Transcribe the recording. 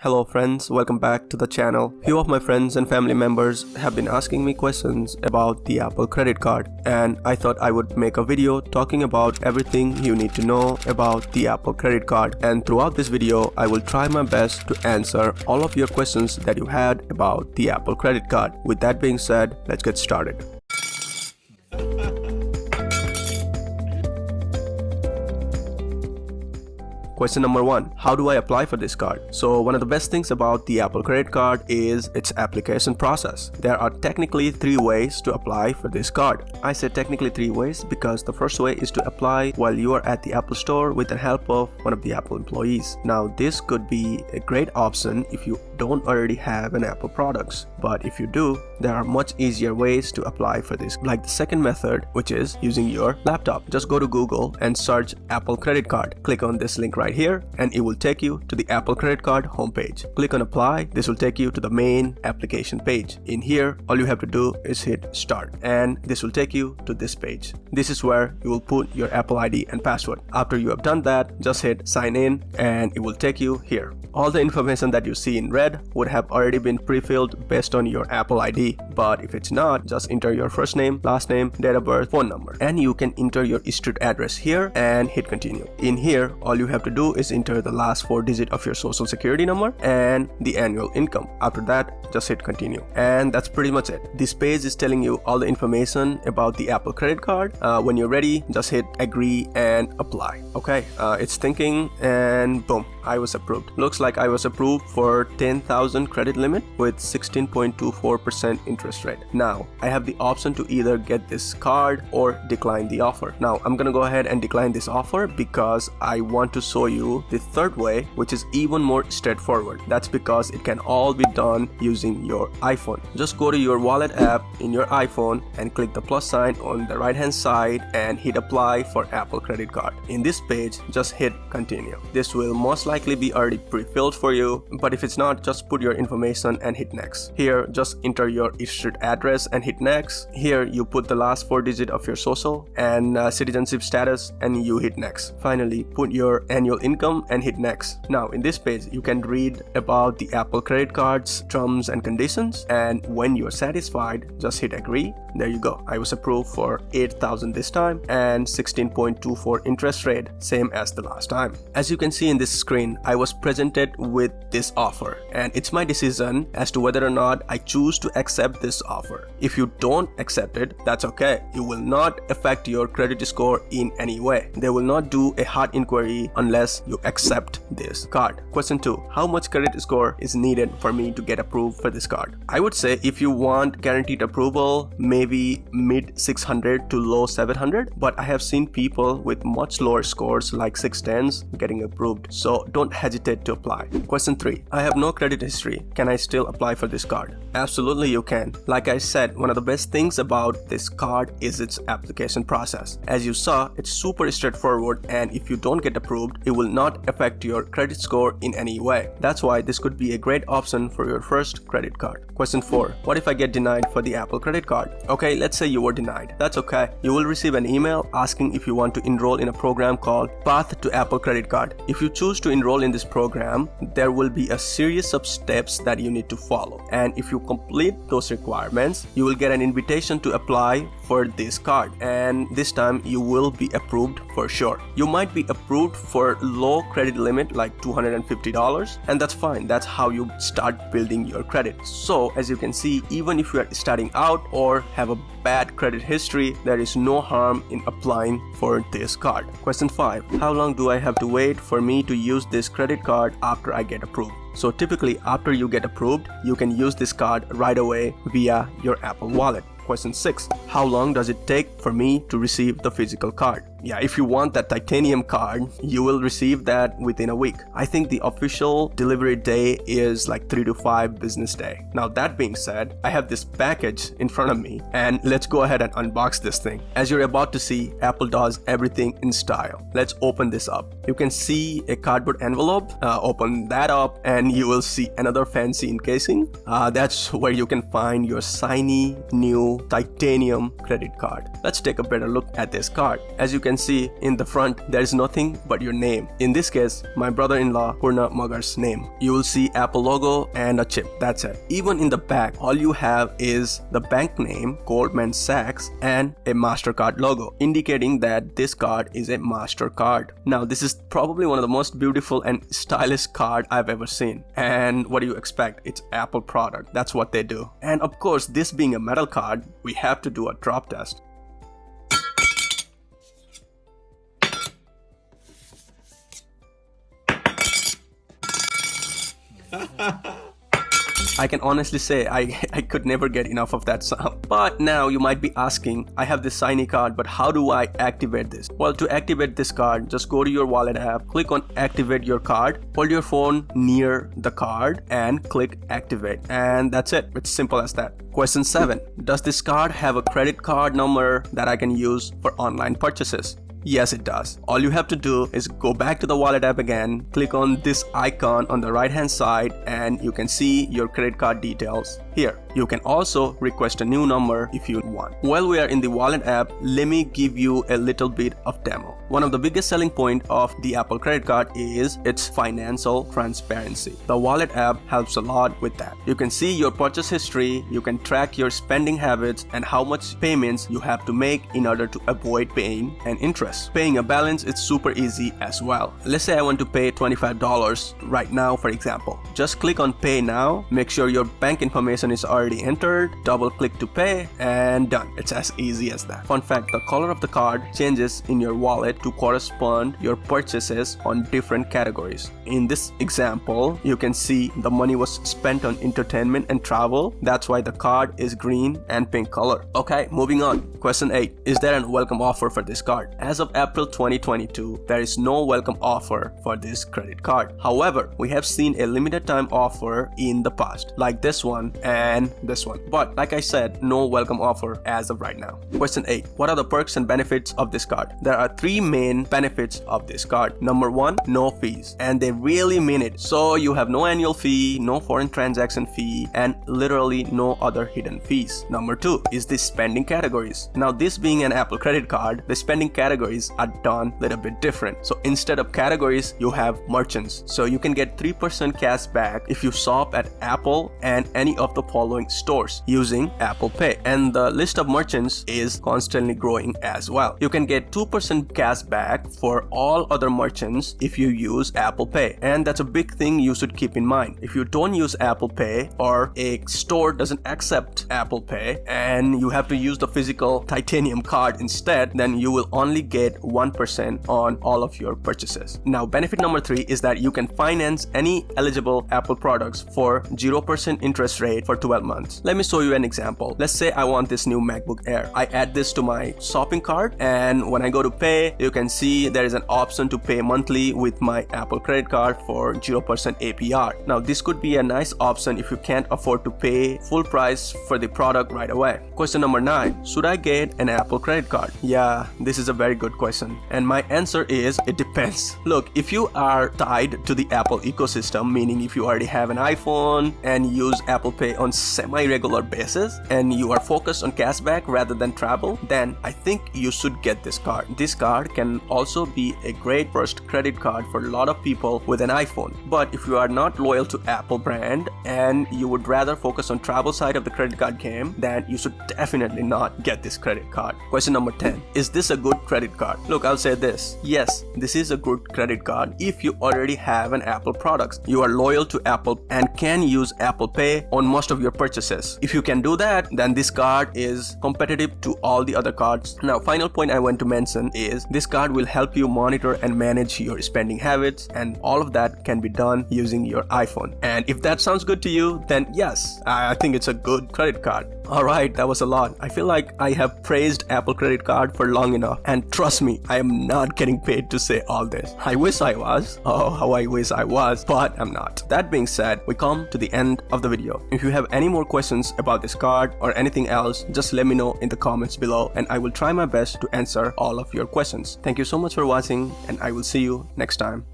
Hello friends, welcome back to the channel. Few of my friends and family members have been asking me questions about the Apple credit card, and I thought I would make a video talking about everything you need to know about the Apple credit card. And throughout this video, I will try my best to answer all of your questions that you had about the Apple credit card. With that being said, let's get started. Question number 1. How do I apply for this card? So one of the best things about the Apple credit card is its application process. There are technically 3 ways to apply for this card. I say technically 3 ways because the first way is to apply while you are at the Apple store with the help of one of the Apple employees. Now this could be a great option if you don't already have an Apple products, but if you do, there are much easier ways to apply for this, like the second method, which is using your laptop. Just go to Google and search Apple credit card. Click on this link right here and it will take you to the Apple credit card homepage. Click on apply. This will take you to the main application page. In here, all you have to do is hit start and this will take you to this page. This is where you will put your Apple ID and password. After you have done that, just hit sign in and it will take you here. All the information that you see in red would have already been pre-filled based on your Apple ID, but if it's not, just enter your first name, last name, date of birth, phone number, and you can enter your street address here and hit continue. In here, all you have to do is enter the last 4 digits of your social security number and the annual income. After that, just hit continue, and that's pretty much it. This page is telling you all the information about the Apple credit card. When you're ready, just hit agree and apply. Okay, it's thinking and boom, I was approved. Looks like I was approved for 10,000 credit limit with 16.24% interest rate. Now I have the option to either get this card or decline the offer. Now I'm gonna go ahead and decline this offer because I want to show you the third way, which is even more straightforward. That's because it can all be done using your iPhone. Just go to your wallet app in your iPhone and click the plus sign on the right hand side and hit apply for Apple credit card. In this page, just hit continue. This will most likely be already pre-filled for you, but if it's not, just put your information and hit next. Here, just enter your street address and hit next. Here, you put the last 4 digits of your social and citizenship status and you hit next. Finally, put your annual income and hit next. Now, in this page, you can read about the Apple credit card's terms and conditions, and when you're satisfied, just hit agree. There you go. I was approved for 8,000 this time and 16.24 interest rate, same as the last time. As you can see in this screen, I was presented with this offer and it's my decision as to whether or not I choose to accept this offer. If you don't accept it, that's okay. It will not affect your credit score in any way. They will not do a hard inquiry unless you accept this card. Question 2. How much credit score is needed for me to get approved for this card? I would say if you want guaranteed approval, maybe mid 600 to low 700, but I have seen people with much lower scores like 610s getting approved, so don't hesitate to apply. Question 3. I have no credit history. Can I still apply for this card? Absolutely you can. Like I said, one of the best things about this card is its application process. As you saw, it's super straightforward, and if you don't get approved, it will not affect your credit score in any way. That's why this could be a great option for your first credit card. Question 4. What if I get denied for the Apple credit card? Okay, let's say you were denied. That's okay. You will receive an email asking if you want to enroll in a program called Path to Apple Credit Card. If you choose to enroll in this program, there will be a series of steps that you need to follow, and if you complete those requirements, you will get an invitation to apply for this card, and this time you will be approved for sure. You might be approved for low credit limit like $250, and that's fine. That's how you start building your credit. So as you can see, even if you are starting out or have a bad credit history, there is no harm in applying for this card. Question 5. How long do I have to wait for me to use this credit card after I get approved? So typically after you get approved, you can use this card right away via your Apple Wallet. Question 6. How long does it take for me to receive the physical card? Yeah, if you want that titanium card, you will receive that within a week. I think the official delivery day is like 3 to 5 business day. Now that being said, I have this package in front of me and let's go ahead and unbox this thing. As you're about to see, Apple does everything in style. Let's open this up. You can see a cardboard envelope. Open that up and and you will see another fancy encasing. That's where you can find your shiny new titanium credit card. Let's take a better look at this card. As you can see in the front, there is nothing but your name. In this case, my brother-in-law Purna Magar's name. You will see Apple logo and a chip. That's it. Even in the back, all you have is the bank name, Goldman Sachs, and a MasterCard logo, indicating that this card is a MasterCard. Now, this is probably one of the most beautiful and stylish card I've ever seen. And what do you expect? It's Apple product. That's what they do. And of course, this being a metal card, we have to do a drop test. I can honestly say I could never get enough of that sound. But now you might be asking, I have this shiny card, but how do I activate this? Well, to activate this card, just go to your wallet app, click on activate your card, hold your phone near the card and click activate. And that's it. It's simple as that. Question 7. Does this card have a credit card number that I can use for online purchases? Yes, it does. All you have to do is go back to the wallet app again, click on this icon on the right hand side, and you can see your credit card details here. You can also request a new number if you want. While we are in the wallet app, let me give you a little bit of demo. One of the biggest selling point of the Apple credit card is its financial transparency. The wallet app helps a lot with that. You can see your purchase history, you can track your spending habits and how much payments you have to make in order to avoid paying an interest. Paying a balance is super easy as well. Let's say I want to pay $25 right now, for example. Just click on pay now, make sure your bank information is already entered, double click to pay, and done. It's as easy as that. Fun fact, the color of the card changes in your wallet to correspond your purchases on different categories. In this example, you can see the money was spent on entertainment and travel. That's why the card is green and pink color. Okay, moving on. Question 8. Is there a welcome offer for this card? As of April 2022, there is no welcome offer for this credit card. However, we have seen a limited time offer in the past, like this one and this one. But like I said, no welcome offer as of right now. Question 8. What are the perks and benefits of this card? There are 3 main benefits of this card. Number 1, no fees. And they really mean it. So you have no annual fee, no foreign transaction fee, and literally no other hidden fees. Number 2 is the spending categories. Now, this being an Apple credit card, the spending categories are done a little bit different. So instead of categories, you have merchants. So you can get 3% cash back if you shop at Apple and any of the following stores using Apple Pay. And the list of merchants is constantly growing as well. You can get 2% cash back for all other merchants if you use Apple Pay. And that's a big thing you should keep in mind. If you don't use Apple Pay or a store doesn't accept Apple Pay and you have to use the physical titanium card instead, then you will only get 1% on all of your purchases. Now, benefit number 3 is that you can finance any eligible Apple products for 0% interest rate for 12 months. Let me show you an example. Let's say I want this new MacBook Air. I add this to my shopping cart, and when I go to pay, you can see there is an option to pay monthly with my Apple credit card for 0% APR. Now, this could be a nice option if you can't afford to pay full price for the product right away. Question number 9. Should I get an Apple credit card? Yeah, this is a very good question. And my answer is, it depends. Look, if you are tied to the Apple ecosystem, meaning if you already have an iPhone and use Apple Pay on semi-regular basis and you are focused on cashback rather than travel, then I think you should get this card. This card can also be a great first credit card for a lot of people with an iPhone. But if you are not loyal to Apple brand and you would rather focus on travel side of the credit card game, then you should definitely not get this credit card. Question number 10. Is this a good credit card? Look, I'll say this. Yes, this is a good credit card if you already have an Apple product. You are loyal to Apple and can use Apple Pay on most of your purchases. If you can do that, then this card is competitive to all the other cards. Now, final point I want to mention is this card will help you monitor and manage your spending habits, and all of that can be done using your iPhone. And if that sounds good to you, then yes, I think it's a good credit card. Alright, that was a lot. I feel like I have praised Apple credit card for long enough, and trust me, I am not getting paid to say all this. I wish I was. Oh, how I wish I was, but I'm not. That being said, we come to the end of the video. If you have any more questions about this card or anything else, just let me know in the comments below and I will try my best to answer all of your questions. Thank you so much for watching, and I will see you next time.